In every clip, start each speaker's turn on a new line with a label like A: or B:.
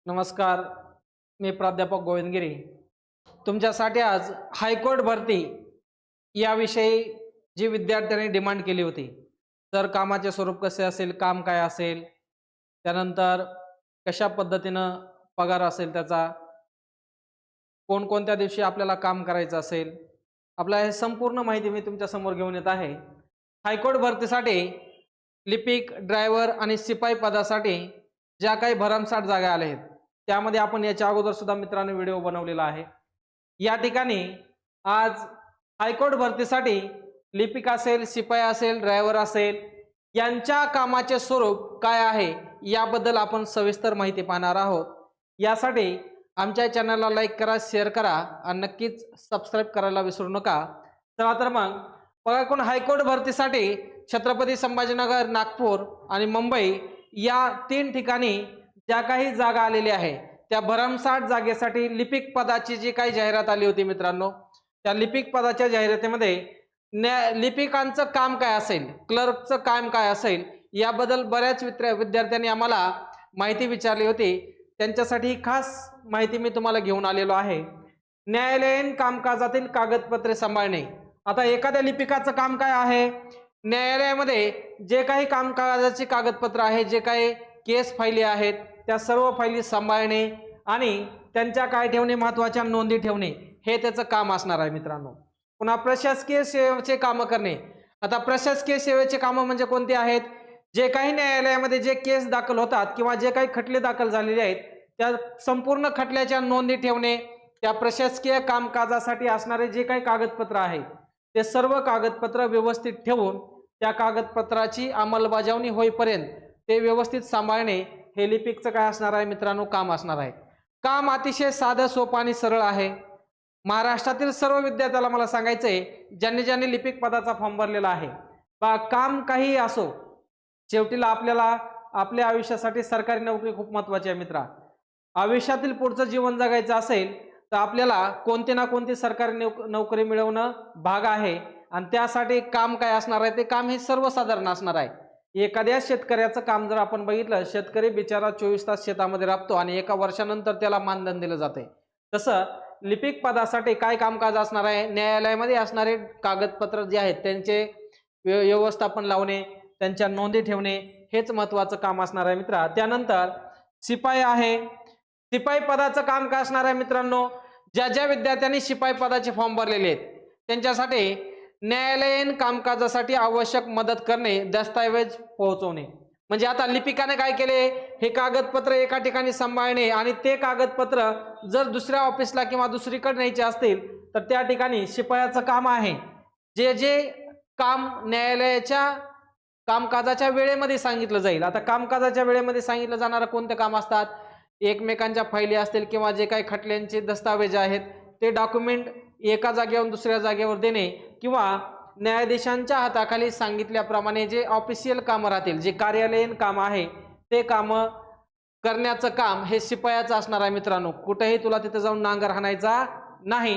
A: नमस्कार. मी प्राध्यापक गोविंदगिरी तुमच्यासाठी आज हायकोर्ट भरती याविषयी जी विद्यार्थ्यांनी डिमांड केली होती, तर कामाचे स्वरूप कसे असेल, काम काय असेल, त्यानंतर कशा पद्धतीनं पगार असेल, त्याचा कोणकोणत्या दिवशी आपल्याला काम करायचं असेल, आपल्या हे संपूर्ण माहिती मी तुमच्या समोर घेऊन येत आहे. हायकोर्ट भरतीसाठी लिपिक, ड्रायव्हर आणि शिपाई पदासाठी ज्या काही भरमसाठ जागा आल्या आहेत, त्यामध्ये आपण याच्या अगोदर सुद्धा मित्रांनो व्हिडिओ बनवलेला आहे. या ठिकाणी आज हायकोर्ट भरतीसाठी लिपिक असेल, शिपाई असेल, ड्रायव्हर असेल, यांच्या कामाचे स्वरूप काय आहे याबद्दल आपण सविस्तर माहिती पाहणार आहोत. यासाठी आमच्या चॅनलला लाईक करा, शेअर करा आणि नक्कीच सबस्क्राईब करायला विसरू नका. चला तर मग बघा, कोण हायकोर्ट भरतीसाठी छत्रपती संभाजीनगर, नागपूर आणि मुंबई या 3 ठिकाणी ज्या काही जागा आलेल्या आहे, त्या भरमसाठ जागेसाठी लिपिक पदाची जी काही जाहिरात आली होती मित्रांनो, त्या लिपिक पदाच्या जाहिरातीमध्ये लिपिकांचं काम काय असेल, क्लर्कचं काम काय असेल याबद्दल बऱ्याच विद्यार्थ्यांनी आम्हाला माहिती विचारली होती. त्यांच्यासाठी खास माहिती मी तुम्हाला घेऊन आलेलो आहे. न्यायालयीन कामकाजातील कागदपत्रे सांभाळणे. आता एखाद्या लिपिकाचं काम काय आहे, न्यायालयामध्ये जे काही कामकाजाची कागदपत्र आहे, जे काही केस फायली आहेत, त्या सर्व फायली सांभाळणे आणि त्यांच्या काय ठेवणे, महत्त्वाच्या नोंदी ठेवणे, हे त्याचं काम असणार आहे मित्रांनो. पुन्हा प्रशासकीय सेवेचे कामं करणे. आता प्रशासकीय सेवेचे कामं म्हणजे कोणते आहेत, जे काही न्यायालयामध्ये जे केस दाखल होतात किंवा जे काही खटले दाखल झालेले आहेत, त्या संपूर्ण खटल्याच्या नोंदी ठेवणे, त्या प्रशासकीय कामकाजासाठी असणारे जे काही कागदपत्र आहेत, ते सर्व कागदपत्र व्यवस्थित ठेवून त्या कागदपत्राची अंमलबजावणी होईपर्यंत ते व्यवस्थित सांभाळणे, हे लिपिकचं काय असणार आहे मित्रांनो, काम असणार आहे. काम अतिशय साधं, सोपं आणि सरळ आहे. महाराष्ट्रातील सर्व विद्यार्थ्याला मला सांगायचंय, ज्यांनी ज्यांनी लिपिक पदाचा फॉर्म भरलेला आहे, काम काही असो, शेवटीला आपल्याला आपल्या आयुष्यासाठी सरकारी नोकरी खूप महत्वाची आहे मित्रा. आयुष्यातील पुढचं जीवन जगायचं असेल तर आपल्याला कोणती ना कोणती सरकारी नोकरी मिळवणं भाग आहे. आणि त्यासाठी काम काय असणार आहे, ते काम हे सर्वसाधारण असणार आहे. एखाद्या शेतकऱ्याचं काम जर आपण बघितलं, शेतकरी बिचारा 24 तास शेतामध्ये राबतो आणि एका वर्षानंतर त्याला मानधन दिलं जाते. तसं लिपिक पदासाठी काय कामकाज असणार आहे, न्यायालयामध्ये असणारे कागदपत्र जे आहेत त्यांचे व्यवस्थापन लावणे, त्यांच्या नोंदी ठेवणे, हेच महत्वाचं काम असणार आहे मित्रा. त्यानंतर शिपाई आहे. शिपाई पदाचं काम काय असणार आहे मित्रांनो, ज्या ज्या विद्यार्थ्यांनी शिपाई पदाचे फॉर्म भरलेले आहेत त्यांच्यासाठी न्यायालयीन कामकाजासाठी आवश्यक मदत करणे, दस्तऐवज पोहोचवणे. म्हणजे आता लिपिकाने काय केले, हे कागदपत्र एका ठिकाणी सांभाळणे आणि ते कागदपत्र जर दुसऱ्या ऑफिसला किंवा दुसरीकडे न्यायचे असतील तर त्या ठिकाणी शिपायाचं काम आहे. जे जे काम न्यायालयाच्या कामकाजाच्या वेळेमध्ये सांगितलं जाईल. आता कामकाजाच्या वेळेमध्ये सांगितलं जाणारं कोणते काम असतात, एकमेकांच्या फायली असतील किंवा जे काही खटल्यांचे दस्तावेज आहेत ते डॉक्युमेंट एका जागेवरून दुसऱ्या जागेवर देणे, किंवा न्यायाधीशांच्या हाताखाली सांगितल्याप्रमाणे जे ऑफिशियल कामं राहतील, जे कार्यालयीन काम आहे, ते कामं करण्याचं काम हे शिपायाचं असणार आहे मित्रांनो. कुठेही तुला तिथे जाऊन नांगर हाणायचा नाही.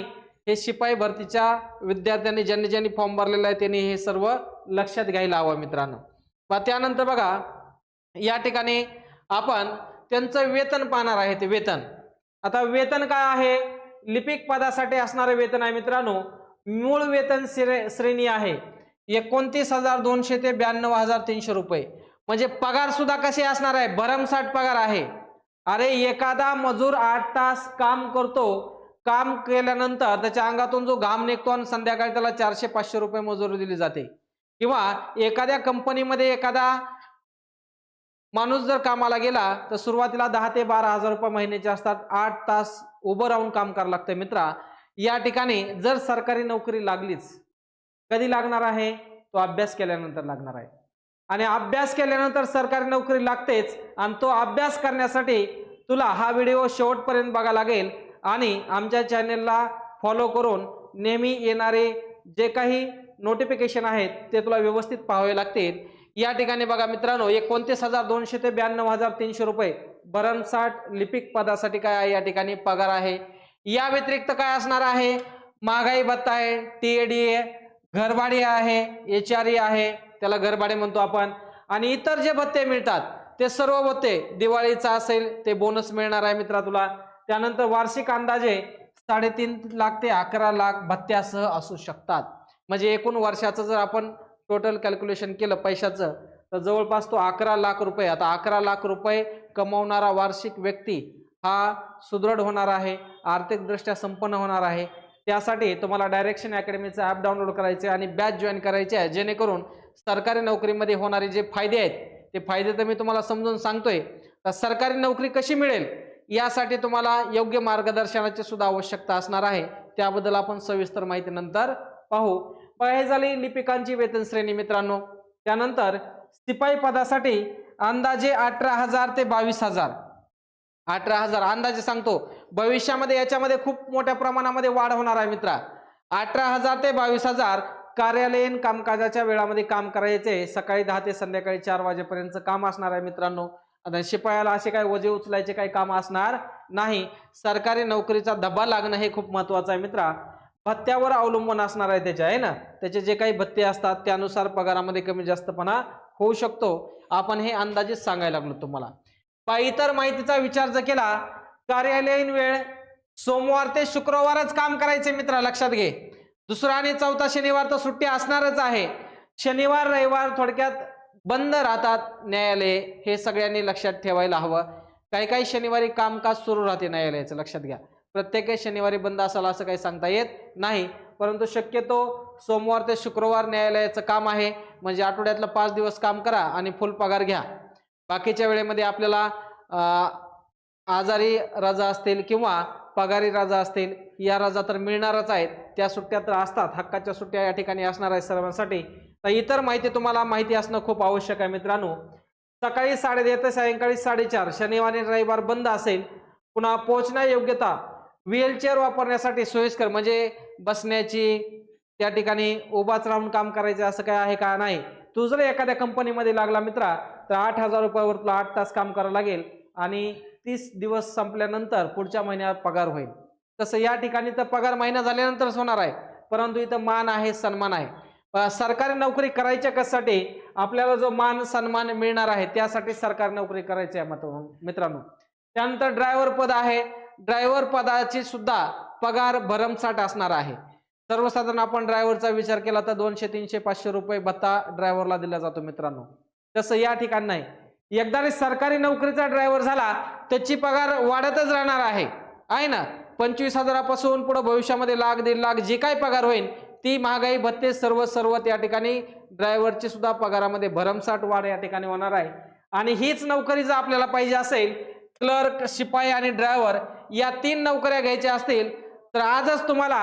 A: हे शिपाई भरतीच्या विद्यार्थ्यांनी ज्यांनी ज्यांनी फॉर्म भरलेला आहे त्यांनी हे सर्व लक्षात घ्यायला हवं मित्रांनो. त्यानंतर बघा, या ठिकाणी आपण त्यांचं वेतन पाहणार आहे. ते वेतन, आता वेतन काय आहे, लिपिक पदासाठी असणारे वेतन आहे मित्रांनो, मूळ वेतन श्रेणी आहे 29,200 ते 92,300 रुपये. म्हणजे पगार सुद्धा कसे असणार आहे, भरमसाठ पगार आहे. अरे एखादा मजूर 8 तास काम करतो, काम केल्यानंतर त्याच्या अंगातून जो घाम निघतो आणि संध्याकाळी त्याला 400-500 रुपये मजुरी दिली जाते. किंवा एखाद्या कंपनीमध्ये एखादा माणूस जर कामाला गेला तर सुरुवातीला 10 ते 12,000 रुपये महिन्याचे असतात. 8 तास उभं राहून काम करावं लागतं मित्रा. या ठिकाणी जर सरकारी नोकरी लागलीच, कधी लागणार आहे, तो अभ्यास केल्यानंतर लागणार आहे. आणि अभ्यास केल्यानंतर सरकारी नोकरी लागतेच. आणि तो अभ्यास करण्यासाठी तुला हा व्हिडिओ शेवटपर्यंत बघावा लागेल आणि आमच्या चॅनलला फॉलो करून नेहमी येणारे जे काही नोटिफिकेशन आहेत ते तुला व्यवस्थित पाहावे लागतील. या ठिकाणी बघा मित्रांनो, 29,200 ते 92,300 रुपये भरमसाठ लिपिक पदासाठी काय आहे, या ठिकाणी पगार आहे. या व्यतिरिक्त काय असणार आहे, महागाई भत्ता आहे, TAD आहे, घरभाडे आहे, HRE आहे, त्याला घरभाडे म्हणतो आपण, आणि इतर जे भत्ते मिळतात ते सर्व भत्ते, दिवाळीचा असेल ते बोनस मिळणार आहे मित्रा तुला. त्यानंतर वार्षिक अंदाजे 3.5 लाख ते 11 लाख भत्त्यासह असू शकतात. म्हणजे एकूण वर्षाचं जर आपण टोटल कॅल्क्युलेशन केलं पैशाचं तर जवळपास तो 11 लाख रुपये. आता 11 लाख रुपये कमवणारा वार्षिक व्यक्ती हा सुदृढ होणार आहे, आर्थिकदृष्ट्या संपन्न होणार आहे. त्यासाठी तुम्हाला डायरेक्शन अकॅडमीचं ॲप डाउनलोड करायचे आणि बॅच जॉईन करायचे आहे, जेणेकरून सरकारी नोकरीमध्ये होणारे जे फायदे आहेत ते फायदे तर मी तुम्हाला समजून सांगतोय. तर सरकारी नोकरी कशी मिळेल यासाठी तुम्हाला योग्य मार्गदर्शनाची सुद्धा आवश्यकता असणार आहे. त्याबद्दल आपण सविस्तर माहिती नंतर पाहू. हे झाली लिपिकांची वेतन श्रेणी मित्रांनो. त्यानंतर शिपाई पदासाठी अंदाजे 18,000 ते 22,000. 18,000 अंदाजे सांगतो, भविष्यामध्ये याच्यामध्ये खूप मोठ्या प्रमाणामध्ये वाढ होणार आहे मित्रा. 18,000 ते 22,000 कार्यालयीन कामकाजाच्या वेळामध्ये काम करायचे. सकाळी 10 ते संध्याकाळी 4 वाजेपर्यंत काम असणार आहे मित्रांनो. आता शिपायाला असे काही वजे उचलायचे काही काम असणार नाही. सरकारी नोकरीचा धब्बा लागणं हे खूप महत्वाचं आहे मित्रा. भत्त्यावर अवलंबून असणार आहे त्याच्या, आहे ना, त्याचे जे काही भत्ते असतात त्यानुसार पगारामध्ये कमी जास्तपणा होऊ शकतो. आपण हे अंदाजित सांगायला लागलो तुम्हाला. इतर माहितीचा विचार जर केला, कार्यालयीन वेळ सोमवार ते शुक्रवारच काम करायचे मित्रा, लक्षात घे. दुसरा आणि चौथा शनिवार तर सुट्टी असणारच आहे. शनिवार रविवार थोडक्यात बंद राहतात न्यायालये, हे सगळ्यांनी लक्षात ठेवायला हवं. काही काही शनिवारी कामकाज सुरू राहते न्यायालयाचं, लक्षात घ्या. प्रत्येक शनिवारी बंद असाल असं काही सांगता येत नाही, परंतु शक्यतो सोमवार ते शुक्रवार न्यायालयाचं काम आहे. म्हणजे आठवड्यातलं 5 दिवस काम करा आणि फुल पगार घ्या. बाकीच्या वेळेमध्ये आपल्याला आजारी रजा असतील किंवा पगारी रजा असतील, या रजा तर मिळणारच आहेत. त्या सुट्ट्या तर असतात, हक्काच्या सुट्ट्या या ठिकाणी असणार आहेत सर्वांसाठी. तर इतर माहिती तुम्हाला माहिती असणं खूप आवश्यक आहे मित्रांनो. सकाळी 10:30 ते सायंकाळी 4:30, शनिवारी रविवार बंद असेल. पुन्हा पोहोचण्या योग्यता, व्हीलचेअर वापरण्यासाठी सोयीस्कर, म्हणजे बसण्याची, त्या ठिकाणी उभाच राहून काम करायचं असं काय आहे का नाही. तू जर एखाद्या कंपनीमध्ये लागला मित्रा तर 8,000 रुपयावर तुला 8 तास काम करावं लागेल आणि 30 दिवस संपल्यानंतर पुढच्या महिन्यात पगार होईल. तसं या ठिकाणी तर पगार महिना झाल्यानंतरच होणार आहे, परंतु इथं मान आहे, सन्मान आहे. सरकारी नोकरी करायच्या कशासाठी, आपल्याला जो मान सन्मान मिळणार आहे त्यासाठी सरकारी नोकरी करायची आहे मित्रांनो. त्यानंतर ड्रायव्हर पद आहे. ड्रायव्हर पदाची सुद्धा पगार भरमसाठ असणार आहे. सर्वसाधारण आपण ड्रायव्हरचा विचार केला तर 200, 300, 500 रुपये भत्ता ड्रायव्हरला दिला जातो मित्रांनो. तसं या ठिकाणी नाही. एकदा सरकारी नोकरीचा ड्रायव्हर झाला त्याची पगार वाढतच राहणार आहे ना. 25,000 पासून पुढे भविष्यामध्ये लाख, 1.5 लाख जी काही पगार होईल ती महागाई भत्ते सर्व त्या ठिकाणी ड्रायव्हरची सुद्धा पगारामध्ये भरमसाठ वाढ या ठिकाणी होणार आहे. आणि हीच नोकरी जर आपल्याला पाहिजे असेल, क्लर्क, शिपाई आणि ड्रायव्हर या 3 नोकऱ्या घ्यायच्या असतील तर आजच तुम्हाला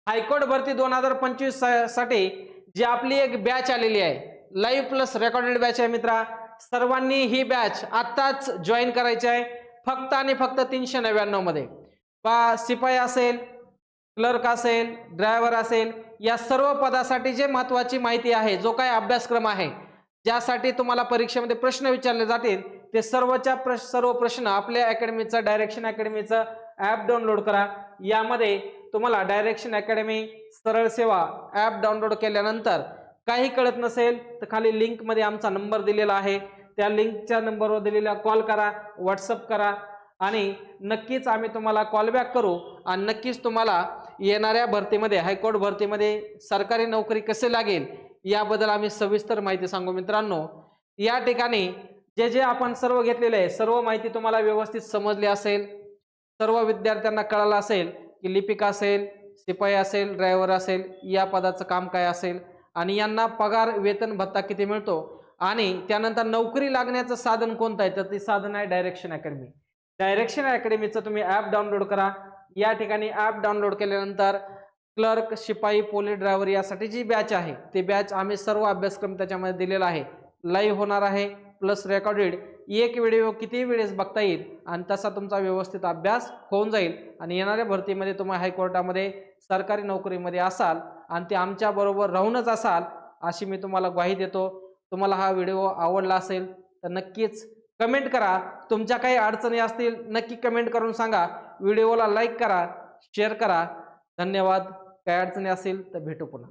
A: हायकोर्ट भरती 2025 साठी जी आपली एक बॅच आलेली आहे, लाईव्ह प्लस रेकॉर्डेड बॅच आहे मित्रा. सर्वांनी ही बॅच आत्ताच जॉईन करायची आहे, फक्त आणि फक्त 399 मध्ये. शिपाई असेल, क्लर्क असेल, ड्रायव्हर असेल, या सर्व पदासाठी जे महत्वाची माहिती आहे, जो काही अभ्यासक्रम आहे, ज्यासाठी तुम्हाला परीक्षेमध्ये प्रश्न विचारले जातील, ते सर्व प्रश्न आपल्या अकॅडमीचं, डायरेक्शन अकॅडमीचं ॲप डाउनलोड करा. यामध्ये तुम्हाला डायरेक्शन अकॅडमी सरळ सेवा ॲप डाउनलोड केल्यानंतर काही कळत नसेल तर खाली लिंक मध्ये आमचा नंबर दिलेला आहे, त्या लिंकच्या नंबरवर दिलेला कॉल करा, व्हॉट्सअप करा आणि नक्कीच आम्ही तुम्हाला कॉल बॅक करू आणि नक्कीच तुम्हाला येणाऱ्या भरतीमध्ये, हायकोर्ट भरतीमध्ये सरकारी नोकरी कसे लागेल याबद्दल आम्ही सविस्तर माहिती सांगू मित्रांनो. या ठिकाणी जे आपण सर्व घेतलेले आहे, सर्व माहिती तुम्हाला व्यवस्थित समजली असेल, सर्व विद्यार्थ्यांना कळालं असेल की लिपिक असेल, शिपाई असेल, ड्रायव्हर असेल, या पदाचं काम काय असेल आणि यांना पगार, वेतन, भत्ता किती मिळतो आणि त्यानंतर नोकरी लागण्याचं साधन कोणतं आहे, तर ते साधन आहे डायरेक्शन अकॅडमी. डायरेक्शन अकॅडमीचं तुम्ही ॲप डाउनलोड करा. या ठिकाणी ॲप डाउनलोड केल्यानंतर क्लर्क, शिपाई, पोलीस, ड्रायव्हर यासाठी जी बॅच आहे ते बॅच आम्ही सर्व अभ्यासक्रम त्याच्यामध्ये दिलेला आहे. लाईव्ह होणार आहे प्लस रेकॉर्डेड. एक व्हिडिओ किती वेळेस बघता येईल आणि तसा तुमचा व्यवस्थित अभ्यास होऊन जाईल आणि येणाऱ्या भरतीमध्ये तुम्ही हायकोर्टामध्ये सरकारी नोकरीमध्ये असाल आणि ते आमच्या बरोबर राहूनच असाल अशी मी तुम्हाला ग्वाही देतो. तुम्हाला हा व्हिडिओ आवडला असेल तर नक्कीच कमेंट करा. तुमच्या काही अडचणी असतील नक्की कमेंट करून सांगा. व्हिडिओला लाईक करा, शेअर करा. धन्यवाद. काही अडचणी असतील तर भेटू पुन्हा.